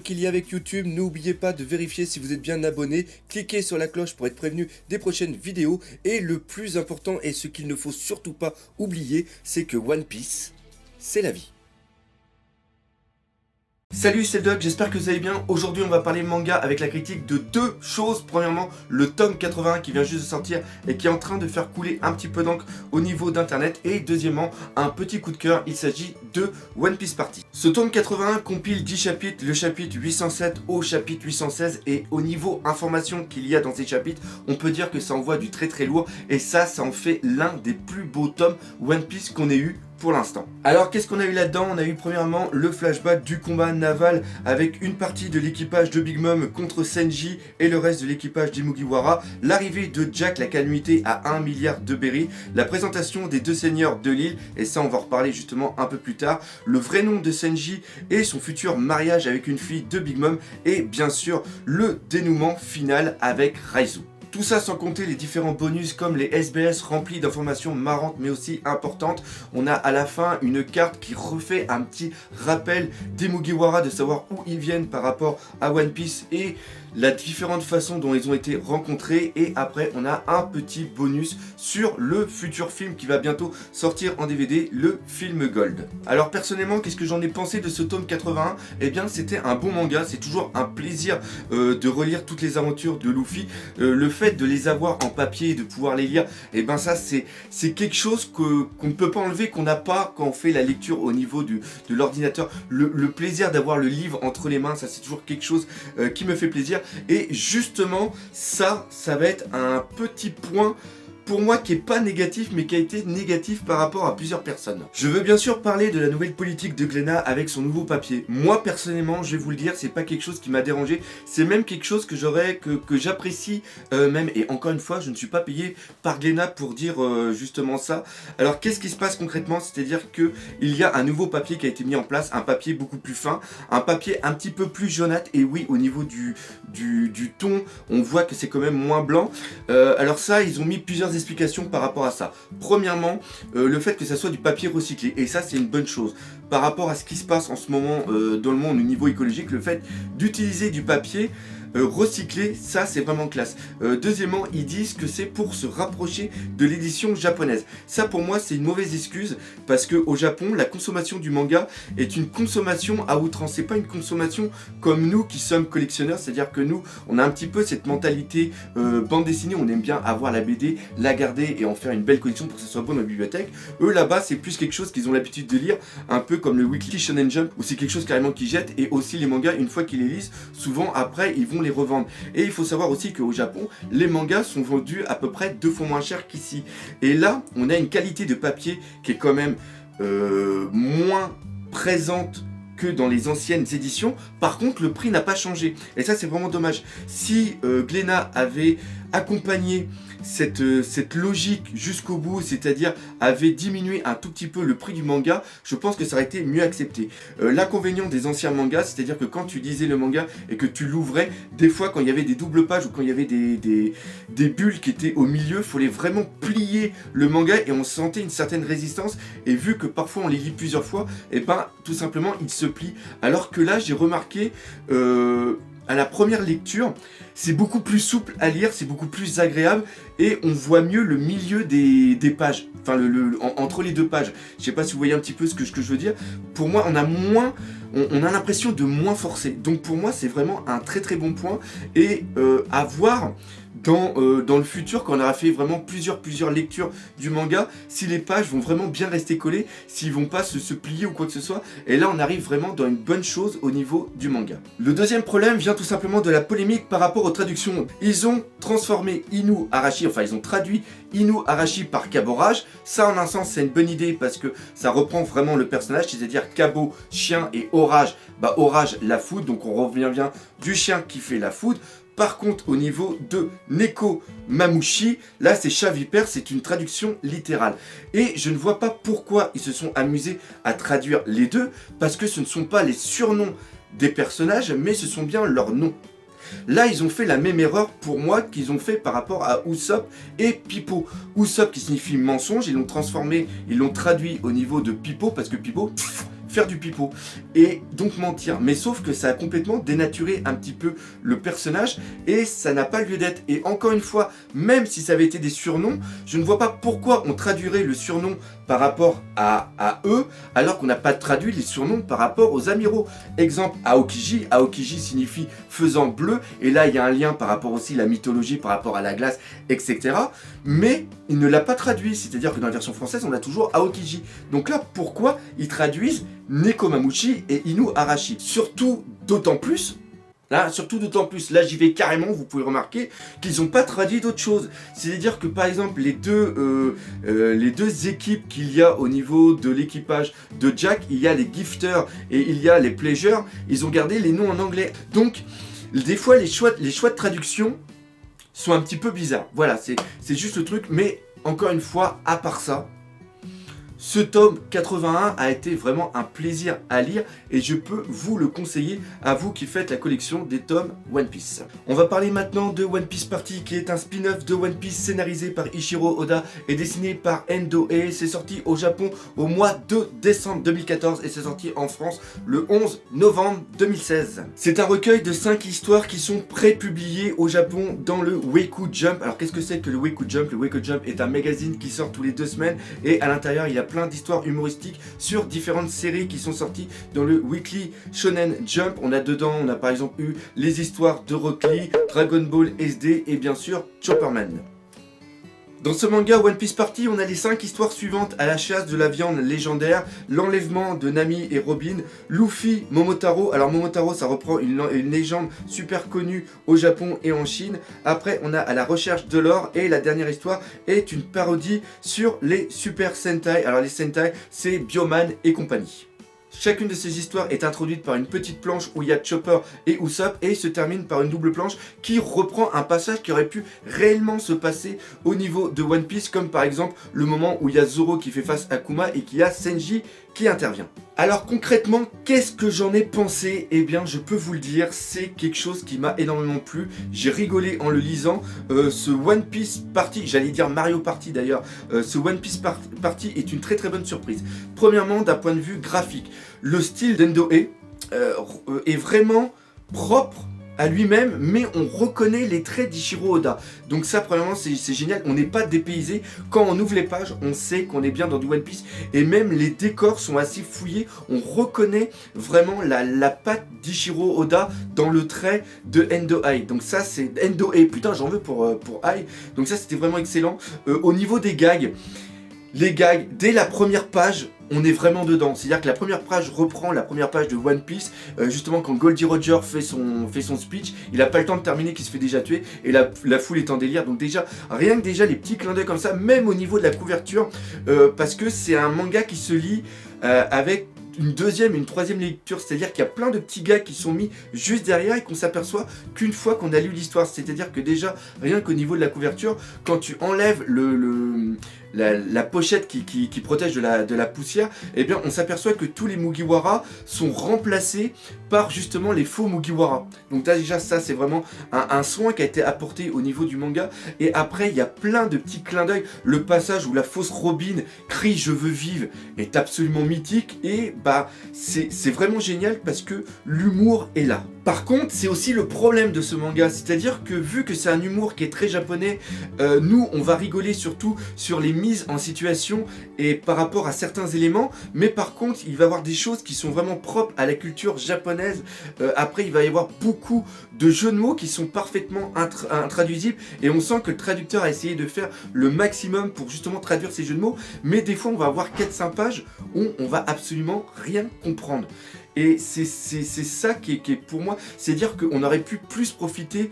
qu'il y a avec YouTube, n'oubliez pas de vérifier si vous êtes bien abonné, cliquez sur la cloche pour être prévenu des prochaines vidéos, et le plus important et ce qu'il ne faut surtout pas oublier, c'est que One Piece, c'est la vie. Salut, c'est le Doc, j'espère que vous allez bien. Aujourd'hui on va parler manga avec la critique de deux choses. Premièrement, le tome 81 qui vient juste de sortir et qui est en train de faire couler un petit peu d'encre au niveau d'internet. Et deuxièmement, un petit coup de cœur, il s'agit de One Piece Party. Ce tome 81 compile 10 chapitres, le chapitre 807 au chapitre 816. Et au niveau information qu'il y a dans ces chapitres, on peut dire que ça envoie du très très lourd. Et ça en fait l'un des plus beaux tomes One Piece qu'on ait eu pour l'instant. Alors qu'est-ce qu'on a eu là-dedans? On a eu premièrement le flashback du combat naval avec une partie de l'équipage de Big Mom contre Senji et le reste de l'équipage d'Imugiwara, l'arrivée de Jack la calamité à 1 milliard de berry, la présentation des deux seigneurs de l'île, et ça on va en reparler justement un peu plus tard, le vrai nom de Senji et son futur mariage avec une fille de Big Mom, et bien sûr le dénouement final avec Raizu. Tout ça sans compter les différents bonus comme les SBS remplis d'informations marrantes mais aussi importantes. On a à la fin une carte qui refait un petit rappel des Mugiwara, de savoir où ils viennent par rapport à One Piece et la différente façon dont ils ont été rencontrés. Et après on a un petit bonus sur le futur film qui va bientôt sortir en DVD, le film Gold. Alors personnellement, qu'est-ce que j'en ai pensé de ce tome 81? Eh bien c'était un bon manga, c'est toujours un plaisir de relire toutes les aventures de Luffy. Le fait de les avoir en papier et de pouvoir les lire, et ben ça c'est quelque chose qu'on ne peut pas enlever, qu'on n'a pas quand on fait la lecture au niveau de l'ordinateur. Le plaisir d'avoir le livre entre les mains, ça c'est toujours quelque chose qui me fait plaisir. Et justement ça va être un petit point pour moi qui est pas négatif mais qui a été négatif par rapport à plusieurs personnes. Je veux bien sûr parler de la nouvelle politique de Glénat avec son nouveau papier. Moi personnellement, je vais vous le dire, c'est pas quelque chose qui m'a dérangé, c'est même quelque chose que j'apprécie même, et encore une fois, je ne suis pas payé par Glénat pour dire justement ça. Alors qu'est-ce qui se passe concrètement? C'est-à-dire que il y a un nouveau papier qui a été mis en place, un papier beaucoup plus fin, un papier un petit peu plus jaunâtre, et oui, au niveau du ton, on voit que c'est quand même moins blanc. Alors ça, ils ont mis plusieurs explications par rapport à ça. Premièrement, le fait que ça soit du papier recyclé, et ça c'est une bonne chose par rapport à ce qui se passe en ce moment dans le monde au niveau écologique. Le fait d'utiliser du papier recyclé, ça c'est vraiment classe. Deuxièmement, ils disent que c'est pour se rapprocher de l'édition japonaise. Ça pour moi c'est une mauvaise excuse, parce que au Japon la consommation du manga est une consommation à outrance. C'est pas une consommation comme nous qui sommes collectionneurs, c'est à dire que nous on a un petit peu cette mentalité bande dessinée, on aime bien avoir la BD, la garder et en faire une belle collection pour que ça soit bon dans la bibliothèque. Eux là-bas c'est plus quelque chose qu'ils ont l'habitude de lire, un peu comme le Weekly Shonen Jump, où c'est quelque chose carrément qu'ils jettent. Et aussi les mangas, une fois qu'ils les lisent, souvent après ils vont les revendre. Et il faut savoir aussi qu'au Japon, les mangas sont vendus à peu près 2 fois moins cher qu'ici. Et là, on a une qualité de papier qui est quand même moins présente que dans les anciennes éditions. Par contre, le prix n'a pas changé. Et ça, c'est vraiment dommage. Si Glénat avait accompagné cette logique jusqu'au bout, c'est-à-dire avait diminué un tout petit peu le prix du manga, je pense que ça aurait été mieux accepté. L'inconvénient des anciens mangas, c'est-à-dire que quand tu lisais le manga et que tu l'ouvrais, des fois quand il y avait des doubles pages ou quand il y avait des bulles qui étaient au milieu, il fallait vraiment plier le manga et on sentait une certaine résistance. Et vu que parfois on les lit plusieurs fois, et ben tout simplement il se plie. Alors que là j'ai remarqué à la première lecture, c'est beaucoup plus souple à lire, c'est beaucoup plus agréable, et on voit mieux le milieu des pages, enfin entre les deux pages. Je sais pas si vous voyez un petit peu ce que je veux dire. Pour moi, on a l'impression de moins forcer. Donc pour moi, c'est vraiment un très très bon point, et à voir dans le futur, quand on aura fait vraiment plusieurs lectures du manga, si les pages vont vraiment bien rester collées, s'ils vont pas se plier ou quoi que ce soit. Et là on arrive vraiment dans une bonne chose au niveau du manga. Le deuxième problème vient tout simplement de la polémique par rapport aux traductions. Ils ont transformé Inu Arashi, enfin ils ont traduit Inu Arashi par Caborage. Ça en un sens c'est une bonne idée, parce que ça reprend vraiment le personnage, c'est-à-dire Cabo, chien, et Orage, bah Orage, la foudre, donc on revient bien du chien qui fait la foudre. Par contre, au niveau de Neko Mamushi, là c'est chat vipère, c'est une traduction littérale. Et je ne vois pas pourquoi ils se sont amusés à traduire les deux, parce que ce ne sont pas les surnoms des personnages, mais ce sont bien leurs noms. Là, ils ont fait la même erreur pour moi qu'ils ont fait par rapport à Usopp et Pipo. Usopp qui signifie mensonge, ils l'ont transformé, ils l'ont traduit au niveau de Pipo, parce que Pipo faire du pipeau et donc mentir. Mais sauf que ça a complètement dénaturé un petit peu le personnage et ça n'a pas lieu d'être. Et encore une fois, même si ça avait été des surnoms, je ne vois pas pourquoi on traduirait le surnom par rapport à eux, alors qu'on n'a pas traduit les surnoms par rapport aux amiraux. Exemple, Aokiji. Aokiji signifie faisant bleu, et là il y a un lien par rapport aussi à la mythologie, par rapport à la glace, etc. Mais il ne l'a pas traduit, c'est-à-dire que dans la version française, on a toujours Aokiji. Donc là, pourquoi ils traduisent Nekomamushi et Inu Arashi? Surtout d'autant plus, là j'y vais carrément, vous pouvez remarquer qu'ils n'ont pas traduit d'autres choses. C'est-à-dire que par exemple, les deux équipes qu'il y a au niveau de l'équipage de Jack, il y a les gifters et il y a les pleasures, ils ont gardé les noms en anglais. Donc, des fois, les choix de traduction sont un petit peu bizarres. Voilà, c'est juste le truc, mais encore une fois, à part ça, ce tome 81 a été vraiment un plaisir à lire et je peux vous le conseiller à vous qui faites la collection des tomes One Piece. On va parler maintenant de One Piece Party qui est un spin-off de One Piece scénarisé par Ichiro Oda et dessiné par Endo Ei. C'est sorti au Japon au mois de décembre 2014 et c'est sorti en France le 11 novembre 2016. C'est un recueil de 5 histoires qui sont pré-publiées au Japon dans le Weekly Jump. Alors qu'est-ce que c'est que le Weekly Jump? Le Weekly Jump est un magazine qui sort tous les 2 semaines et à l'intérieur il y a plein d'histoires humoristiques sur différentes séries qui sont sorties dans le Weekly Shonen Jump. On a par exemple eu les histoires de Rock Lee, Dragon Ball SD et bien sûr Chopperman. Dans ce manga One Piece Party, on a les 5 histoires suivantes: à la chasse de la viande légendaire, l'enlèvement de Nami et Robin, Luffy, Momotaro. Alors Momotaro, ça reprend une légende super connue au Japon et en Chine. Après, on a à la recherche de l'or et la dernière histoire est une parodie sur les Super Sentai. Alors les Sentai, c'est Bioman et compagnie. Chacune de ces histoires est introduite par une petite planche où il y a Chopper et Usopp et se termine par une double planche qui reprend un passage qui aurait pu réellement se passer au niveau de One Piece, comme par exemple le moment où il y a Zoro qui fait face à Kuma et qu'il y a Senji qui intervient. Alors concrètement, qu'est-ce que j'en ai pensé? Eh bien, je peux vous le dire, c'est quelque chose qui m'a énormément plu. J'ai rigolé en le lisant. Ce One Piece Party, j'allais dire Mario Party d'ailleurs, ce One Piece Party est une très très bonne surprise. Premièrement, d'un point de vue graphique, le style d'Endo Ei est vraiment propre à lui-même, mais on reconnaît les traits d'Ichiro Oda. Donc ça, premièrement, c'est génial. On n'est pas dépaysé. Quand on ouvre les pages, on sait qu'on est bien dans du One Piece. Et même les décors sont assez fouillés. On reconnaît vraiment la patte d'Ichiro Oda dans le trait de Endo Ei. Donc ça, c'est Endo Ei. Putain, j'en veux pour Ei. Donc ça, c'était vraiment excellent. Au niveau des gags, les gags, dès la première page, on est vraiment dedans. C'est-à-dire que la première page reprend la première page de One Piece, justement quand Goldie Roger fait son speech, il n'a pas le temps de terminer qu'il se fait déjà tuer, et la foule est en délire. Donc déjà, rien que déjà les petits clins d'œil comme ça, même au niveau de la couverture, parce que c'est un manga qui se lit avec une deuxième et une troisième lecture, c'est-à-dire qu'il y a plein de petits gars qui sont mis juste derrière et qu'on s'aperçoit qu'une fois qu'on a lu l'histoire. C'est-à-dire que déjà, rien qu'au niveau de la couverture, quand tu enlèves la pochette qui protège de la poussière, eh bien on s'aperçoit que tous les Mugiwara sont remplacés par justement les faux Mugiwara. Donc là, déjà ça c'est vraiment un soin qui a été apporté au niveau du manga. Et après il y a plein de petits clins d'œil. Le passage où la fausse Robin crie "je veux vivre" est absolument mythique et bah c'est vraiment génial parce que l'humour est là. Par contre, c'est aussi le problème de ce manga, c'est-à-dire que vu que c'est un humour qui est très japonais, nous on va rigoler surtout sur les mises en situation et par rapport à certains éléments, mais par contre il va y avoir des choses qui sont vraiment propres à la culture japonaise. Après il va y avoir beaucoup de jeux de mots qui sont parfaitement intraduisibles et on sent que le traducteur a essayé de faire le maximum pour justement traduire ces jeux de mots, mais des fois on va avoir 4-5 pages où on va absolument rien comprendre. Et c'est ça qui est pour moi, c'est dire qu'on aurait pu plus profiter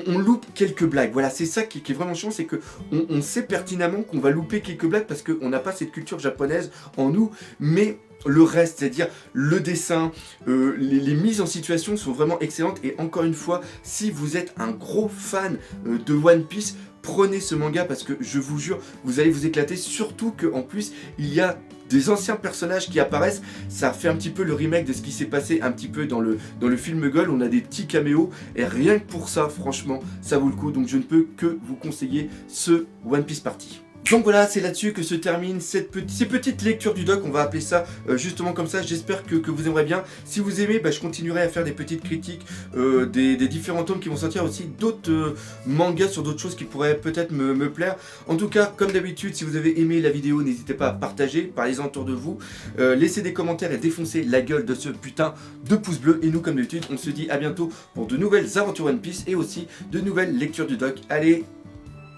on loupe quelques blagues. Voilà, c'est ça qui est vraiment chiant, c'est que on sait pertinemment qu'on va louper quelques blagues parce qu'on n'a pas cette culture japonaise en nous, mais le reste, c'est-à-dire le dessin, les mises en situation sont vraiment excellentes. Et encore une fois, si vous êtes un gros fan de One Piece, prenez ce manga parce que je vous jure, vous allez vous éclater, surtout qu'en plus, il y a des anciens personnages qui apparaissent. Ça fait un petit peu le remake de ce qui s'est passé un petit peu dans le film Gull. On a des petits caméos et rien que pour ça, franchement, ça vaut le coup. Donc je ne peux que vous conseiller ce One Piece Party. Donc voilà, c'est là-dessus que se termine ces petites lectures du doc, on va appeler ça justement comme ça. J'espère que vous aimerez bien. Si vous aimez, je continuerai à faire des petites critiques des différents tomes qui vont sortir, aussi d'autres mangas sur d'autres choses qui pourraient peut-être me plaire. En tout cas, comme d'habitude, si vous avez aimé la vidéo, n'hésitez pas à partager, parlez-en autour de vous, laissez des commentaires et défoncez la gueule de ce putain de pouce bleu. Et nous, comme d'habitude, on se dit à bientôt pour de nouvelles aventures One Piece et aussi de nouvelles lectures du doc. Allez,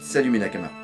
salut mes nakamas.